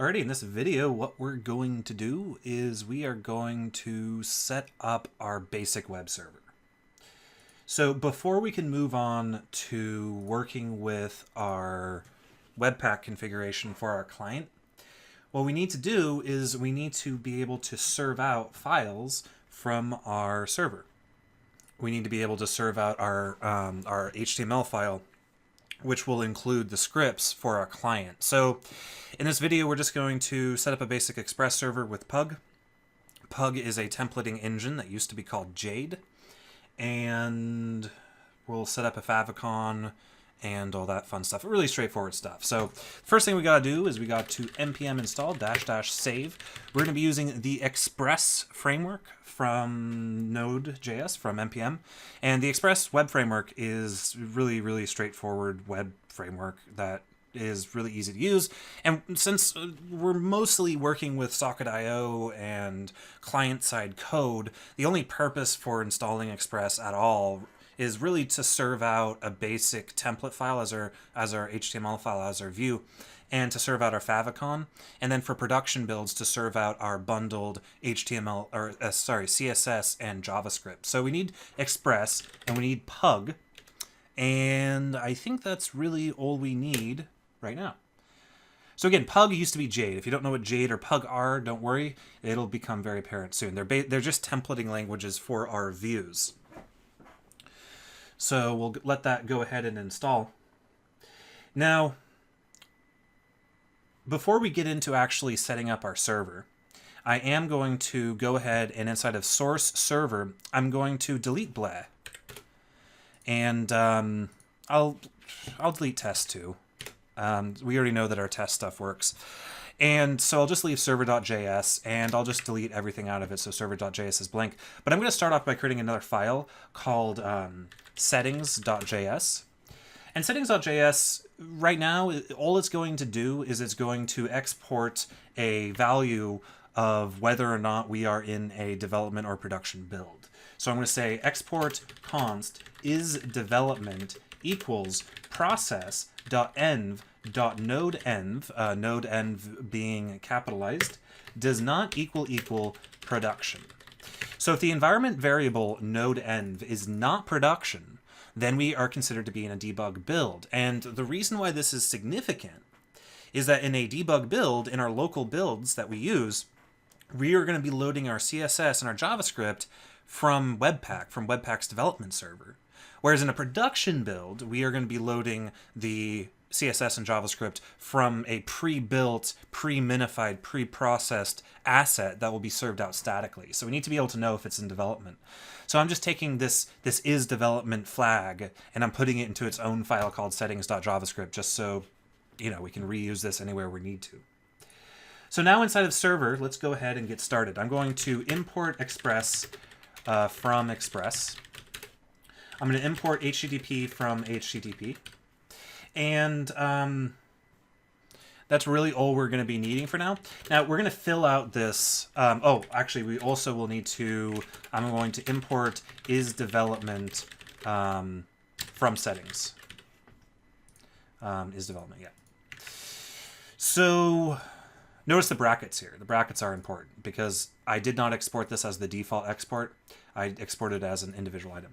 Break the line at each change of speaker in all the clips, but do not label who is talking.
Alrighty, in this video, what we're going to do is we are going to set up our basic web server. So before we can move on to working with our Webpack configuration for our client, what we need to do is we need to be able to serve out files from our server. We need to be able to serve out our HTML file, which will include the scripts for our client. So in this video, we're just going to set up a basic Express server with Pug. Pug is a templating engine that used to be called Jade. And we'll set up a Favicon and all that fun stuff. Really straightforward stuff. So first thing we got to do is we got to npm install --save. We're going to be using the Express framework from Node.js from npm. And the Express web framework is really straightforward web framework that is really easy to use. And since we're mostly working with Socket.io and client-side code, the only purpose for installing Express at all is really to serve out a basic template file as our HTML file, as our view, and to serve out our Favicon, and then for production builds to serve out our bundled HTML, or CSS and JavaScript. So we need Express and we need Pug, and I think that's really all we need right now. So again, Pug used to be Jade. If you don't know what Jade or Pug are, don't worry, it'll become very apparent soon. They're just templating languages for our views. So we'll let that go ahead and install. Now, before we get into actually setting up our server, I am going to go ahead and inside of source server, I'm going to delete blah. And I'll delete test too. We already know that our test stuff works. And so I'll just leave server.js and I'll just delete everything out of it. So server.js is blank. But I'm going to start off by creating another file called settings.js. And settings.js right now, all it's going to do is it's going to export a value of whether or not we are in a development or production build. So I'm going to say export const is development equals process.env .node.env, node.env being capitalized, does not equal production. So if the environment variable node.env is not production, then we are considered to be in a debug build. And the reason why this is significant is that in a debug build, in our local builds that we use, we are going to be loading our CSS and our JavaScript from Webpack, from Webpack's development server. Whereas in a production build, we are going to be loading the CSS and JavaScript from a pre-built, pre-minified, pre-processed asset that will be served out statically. So we need to be able to know if it's in development. So I'm just taking this is development flag and I'm putting it into its own file called settings.javascript just so we can reuse this anywhere we need to. So now inside of server, let's go ahead and get started. I'm going to import Express from Express. I'm going to import HTTP from HTTP. And that's really all we're going to be needing for now. Now, we're going to fill out this. Actually, we also will need to, I'm going to import is development from settings. Is development, yeah. So notice the brackets here. The brackets are important because I did not export this as the default export. I exported it as an individual item.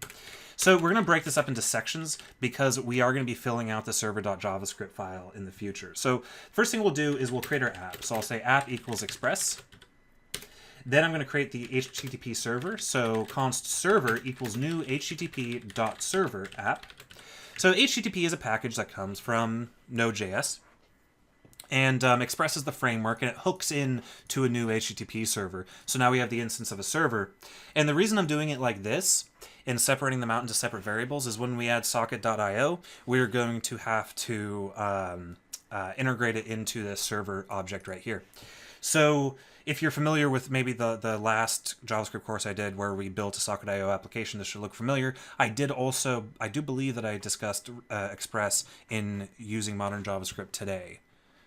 So we're going to break this up into sections because we are going to be filling out the server.javascript file in the future. So first thing we'll do is we'll create our app. So I'll say app equals express. Then I'm going to create the HTTP server. So const server equals new http.server app. So HTTP is a package that comes from Node.js. And Express is the framework, and it hooks in to a new HTTP server. So now we have the instance of a server. And the reason I'm doing it like this, and separating them out into separate variables, is when we add socket.io, we're going to have to integrate it into this server object right here. So if you're familiar with maybe the last JavaScript course I did where we built a socket.io application, this should look familiar. I do believe that I discussed Express in using modern JavaScript today,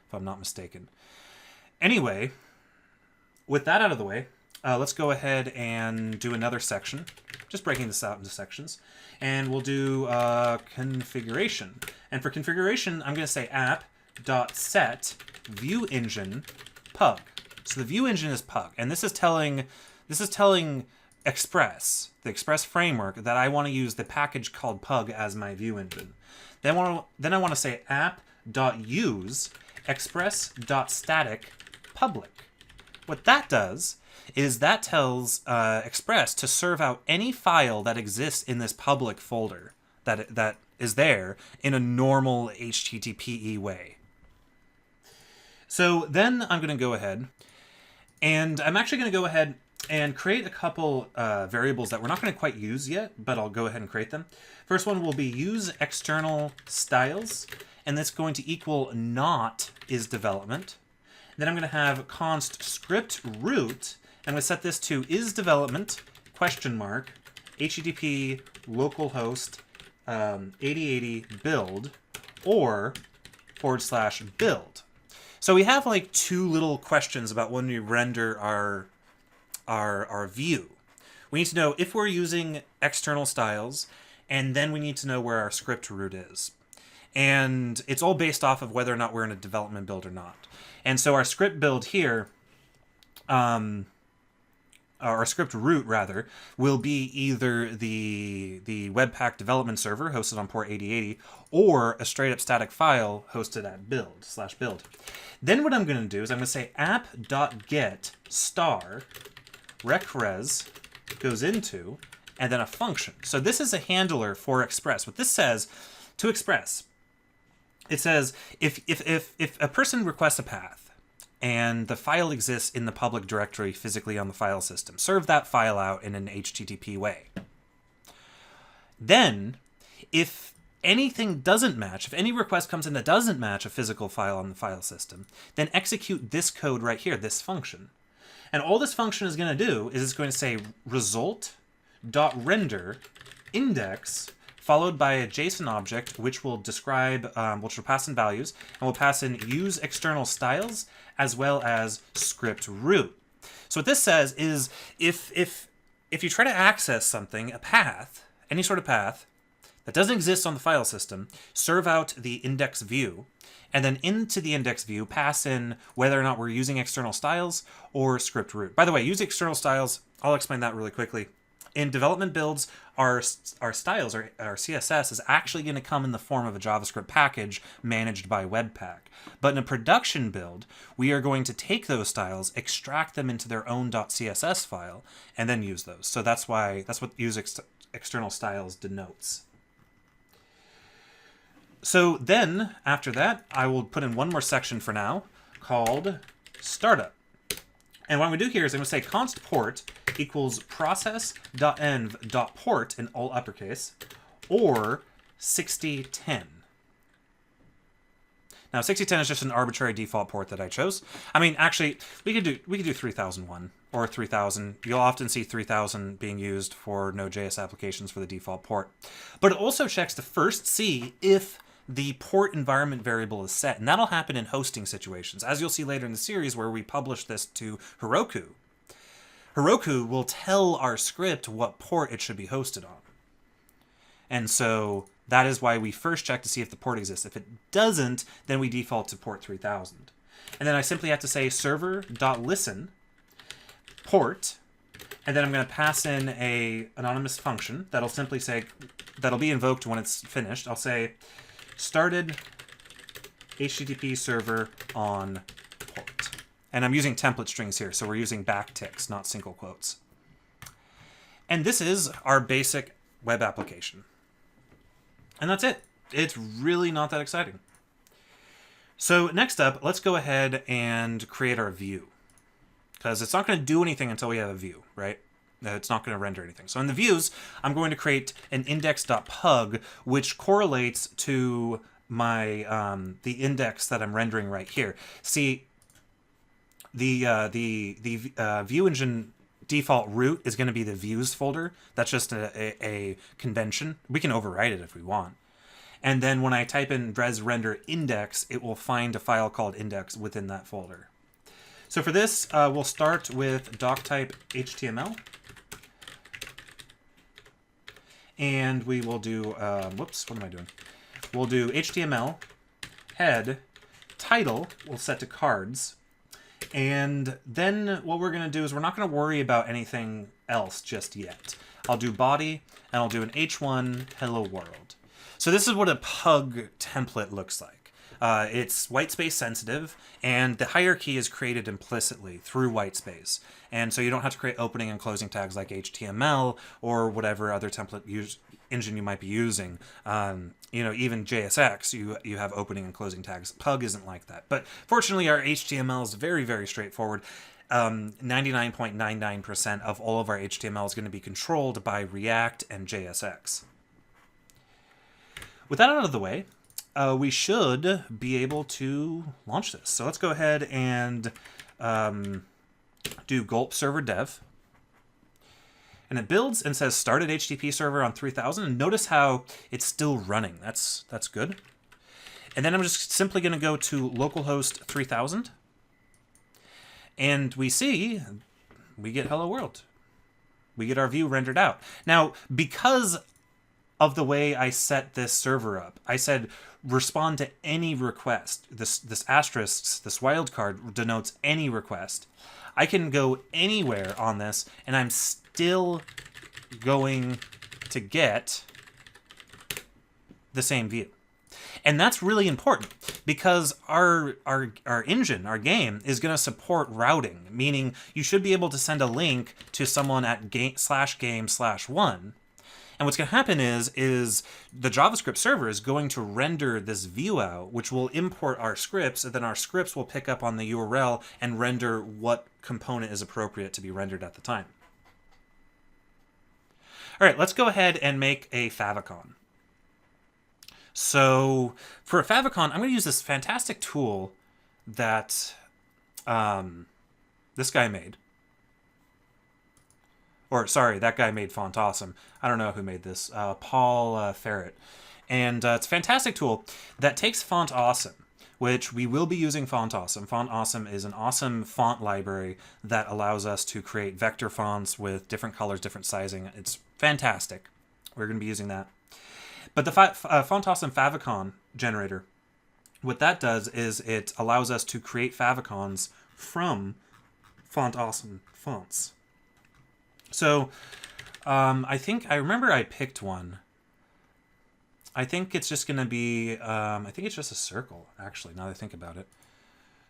if I'm not mistaken. Anyway, with that out of the way, let's go ahead and do another section, just breaking this out into sections. And we'll do configuration. And for configuration, I'm going to say app.set view engine Pug. So the view engine is Pug, and this is telling Express, the Express framework, that I want to use the package called Pug as my view engine. Then I want to say app.use express.static public. What that does is that tells Express to serve out any file that exists in this public folder that is there in a normal HTTPE way. So then I'm going to go ahead, and I'm actually going to go ahead and create a couple variables that we're not going to quite use yet, but I'll go ahead and create them. First one will be use external styles, and that's going to equal not is development. Then I'm going to have const script root, and I'm going to set this to is development question mark HTTP localhost 8080 build or / build. So we have like two little questions about when we render our view. We need to know if we're using external styles, and then we need to know where our script root is. And it's all based off of whether or not we're in a development build or not. And so our script build here, our script root rather, will be either the Webpack development server hosted on port 8080 or a straight up static file hosted at build/build. Then what I'm going to do is I'm going to say app.get star recres goes into, and then a function. So this is a handler for Express. What this says to Express, it says if a person requests a path and the file exists in the public directory physically on the file system, serve that file out in an HTTP way. Then, if anything doesn't match, if any request comes in that doesn't match a physical file on the file system, then execute this code right here, this function. And all this function is going to do is it's going to say result.render index followed by a JSON object which will describe, which will pass in values, and will pass in use external styles as well as script root. So what this says is if you try to access something, a path, any sort of path that doesn't exist on the file system, serve out the index view, and then into the index view pass in whether or not we're using external styles or script root. By the way, use external styles, I'll explain that really quickly. In development builds, our styles, our CSS, is actually going to come in the form of a JavaScript package managed by Webpack. But in a production build, we are going to take those styles, extract them into their own .css file, and then use those. So that's what use external styles denotes. So then, after that, I will put in one more section for now called startup. And what I'm going to do here is I'm going to say const port equals process.env.port in all uppercase or 6010. Now 6010 is just an arbitrary default port that I chose. I mean, actually, we could do 3001 or 3000. You'll often see 3000 being used for Node.js applications for the default port. But it also checks to first see if the port environment variable is set, and that'll happen in hosting situations, as you'll see later in the series where we publish this to Heroku. Heroku will tell our script what port it should be hosted on. And so that is why we first check to see if the port exists. If it doesn't, then we default to port 3000. And then I simply have to say server.listen port, and then I'm going to pass in a anonymous function that'll simply say, that'll be invoked when it's finished. I'll say started HTTP server on port. And I'm using template strings here, so we're using backticks, not single quotes. And this is our basic web application. And that's it. It's really not that exciting. So next up, let's go ahead and create our view. Because it's not going to do anything until we have a view, right? It's not going to render anything. So in the views, I'm going to create an index.pug, which correlates to my the index that I'm rendering right here. See, the view engine default root is going to be the views folder. That's just a convention. We can override it if we want. And then when I type in res render index, it will find a file called index within that folder. So for this, we'll start with doctype HTML. And we will do, whoops, what am I doing? We'll do HTML, head, title, we'll set to cards, And then what we're going to do is we're not going to worry about anything else just yet. I'll do body, and I'll do an h1 hello world. So this is what a pug template looks like. It's whitespace sensitive, and the hierarchy is created implicitly through whitespace. And so you don't have to create opening and closing tags like HTML or whatever other template engine you might be using. Even JSX, you have opening and closing tags. Pug isn't like that. But fortunately, our HTML is very, very straightforward. 99.99% of all of our HTML is going to be controlled by React and JSX. With that out of the way, we should be able to launch this. So let's go ahead and do Gulp server dev. And it builds and says started HTTP server on 3000. And notice how it's still running. That's good. And then I'm just simply going to go to localhost 3000. And we see we get hello world. We get our view rendered out. Now, because of the way I set this server up, I said respond to any request. This asterisk, this wildcard denotes any request. I can go anywhere on this, and I'm still going to get the same view. And that's really important because our engine, our game, is going to support routing, meaning you should be able to send a link to someone at /game/1. And what's going to happen is the JavaScript server is going to render this view out, which will import our scripts, and then our scripts will pick up on the URL and render what component is appropriate to be rendered at the time. All right, let's go ahead and make a favicon. So for a favicon, I'm going to use this fantastic tool that this guy made. Or, sorry, that guy made Font Awesome. I don't know who made this. Paul Ferret. And it's a fantastic tool that takes Font Awesome, which we will be using Font Awesome. Font Awesome is an awesome font library that allows us to create vector fonts with different colors, different sizing. It's fantastic. We're going to be using that. But the Font Awesome favicon generator, what that does is it allows us to create favicons from Font Awesome fonts. So I remember I picked one. I think it's just going to be, I think it's just a circle, actually, now that I think about it.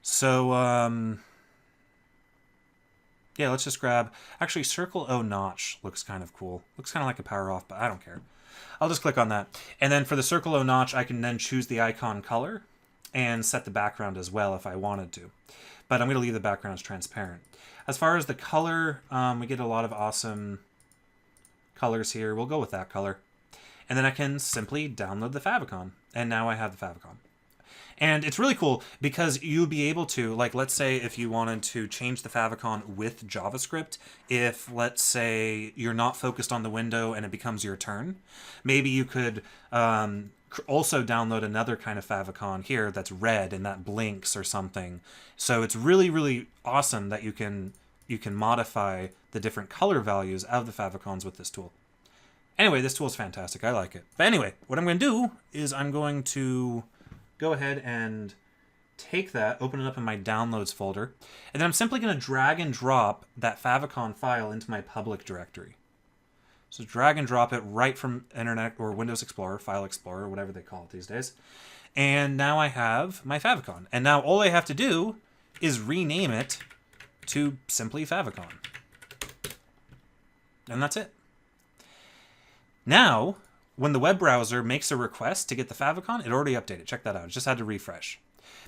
So, yeah, let's just grab, actually, circle O notch looks kind of cool. Looks kind of like a power off, but I don't care. I'll just click on that. And then for the circle O notch, I can then choose the icon color and set the background as well if I wanted to. But I'm going to leave the background as transparent. As far as the color, we get a lot of awesome colors here. We'll go with that color. And then I can simply download the favicon. And now I have the favicon. And it's really cool because you'll be able to, like, let's say if you wanted to change the favicon with JavaScript, if, let's say, you're not focused on the window and it becomes your turn, maybe you could also download another kind of favicon here that's red and that blinks or something. So it's really, really awesome that you can modify the different color values of the favicons with this tool. Anyway, this tool is fantastic. I like it. But anyway, what I'm going to do is I'm going to go ahead and take that, open it up in my downloads folder, and then I'm simply going to drag and drop that favicon file into my public directory. So drag and drop it right from Internet or Windows Explorer, File Explorer, whatever they call it these days. And now I have my favicon. And now all I have to do is rename it to simply favicon. And that's it. Now, when the web browser makes a request to get the favicon, it already updated. Check that out. It just had to refresh.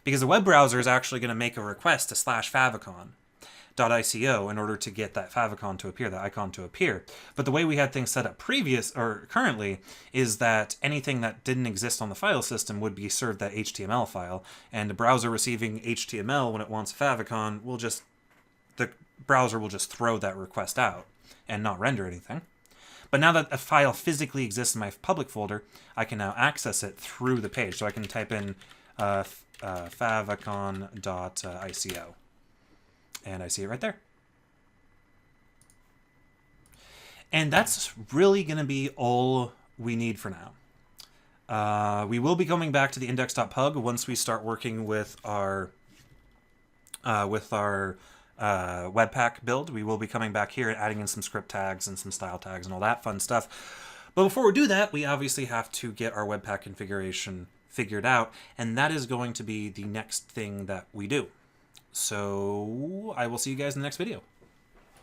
Because the web browser is actually going to make a request to /favicon.ico in order to get that favicon to appear, that icon to appear. But the way we had things set up currently is that anything that didn't exist on the file system would be served that HTML file, and the browser receiving HTML when it wants a favicon the browser will just throw that request out and not render anything. But now that a file physically exists in my public folder, I can now access it through the page. So I can type in favicon.ico. And I see it right there. And that's really going to be all we need for now. We will be coming back to the index.pug once we start working with our with our Webpack build. We will be coming back here and adding in some script tags and some style tags and all that fun stuff. But before we do that, we obviously have to get our Webpack configuration figured out, and that is going to be the next thing that we do. So I will see you guys in the next video.